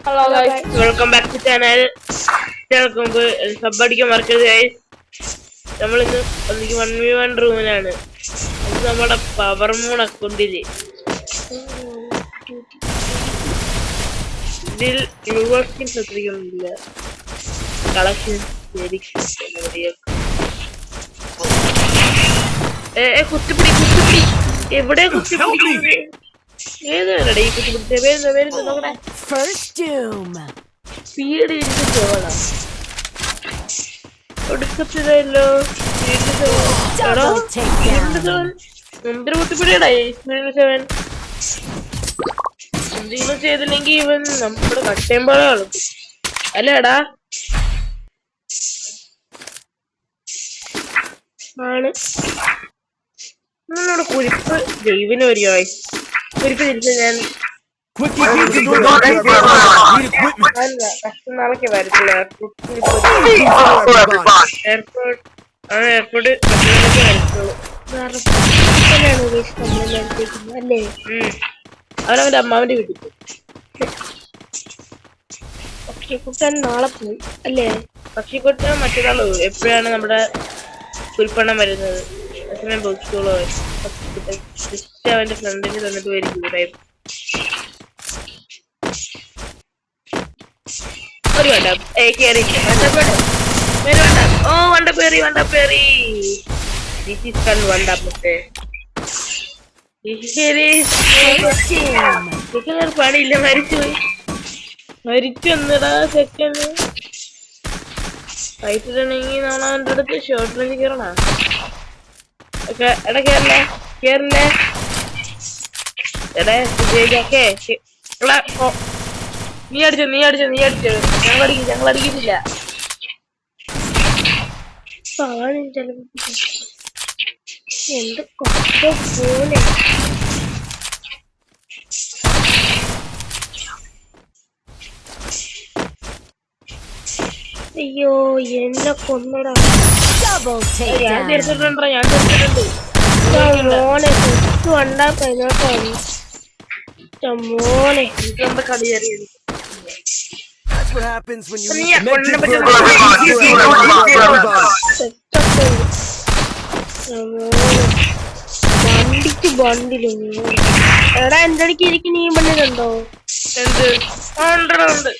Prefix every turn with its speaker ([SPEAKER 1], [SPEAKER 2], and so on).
[SPEAKER 1] Hello guys, welcome back to channel. Sub അടിക്കാൻ മറക്കരുത് guys. നമ്മൾ ഇന്ന് 1v1 റൂമിലാണ്. ഇത് നമ്മുടെ പവർ മൂൺ അക്കൗണ്ടില്. ഇതിൽ യൂണിവേഴ്സിറ്റി ശ്രദ്ധിക്കുന്നില്ല. കളക്ഷൻ കുത്തിപ്പിടി എവിടെ കുത്തിപ്പിടി ഏതാണ് ഈ കുത്തിപ്പിടിച്ച നോക്കണേ സ്പീഡ് ഒടുക്കത്തില്ലല്ലോ എന്തൊരു കുത്തിപ്പിടിയടാ സ്പീഡ് 7 എന്തെങ്കിലും ചെയ്തില്ലെങ്കിൽ ഇവൻ നമ്മുടെ കട്ടയുമ്പോഴേ കളിക്കും അല്ലേടാ ആണ് നമ്മുടെ കുരിപ്പ് ദൈവന് വരികയായി കുരിപ്പ് തിരിച്ച് ഞാൻ നാളേക്ക് വരത്തില്ല എയർപോർട്ട് അല്ലേ അവനവന്റെ അമ്മാവന്റെ വീട്ടിൽ പക്ഷിക്കുട്ടൻ നാളെ പോയി അല്ലേ പക്ഷിക്കുട്ടൻ മറ്റൊരാളോ എപ്പോഴാണ് നമ്മുടെ കുരിപ്പണ്ണം വരുന്നത് ബോക്സുകളോ അവന്റെ ഫ്രണ്ടിന് തന്നിട്ട് വരും ഒരു വണ്ടപ്പേറി പണിയില്ല മരിച്ചു വന്നടാ സെക്കൻഡ് ഫൈറ്റിലാണെങ്കിൽ നമ്മൾ അവൻ്റെ അടുത്ത് ഷോർട്ട് റേഞ്ച് കയറണ എടാ കേറില്ലേ എടാ നീ അടിച്ചു ഞങ്ങൾ അടിക്കുന്നില്ല എന്ത് പോലെ അയ്യോ എന്നെ കൊന്നടാ ഞാൻ തീർച്ചിട്ടുണ്ട് മോനെ വണ്ടാ പതിനോട്ടാണ് മോനെ നമ്മുടെ കളി അറിയത് വണ്ടിക്ക് ബണ്ടില് എടാ എന്റെ അടുക്ക് ഇരിക്കും നീ പണിട്ടുണ്ടോ എന്ത് ഉണ്ട്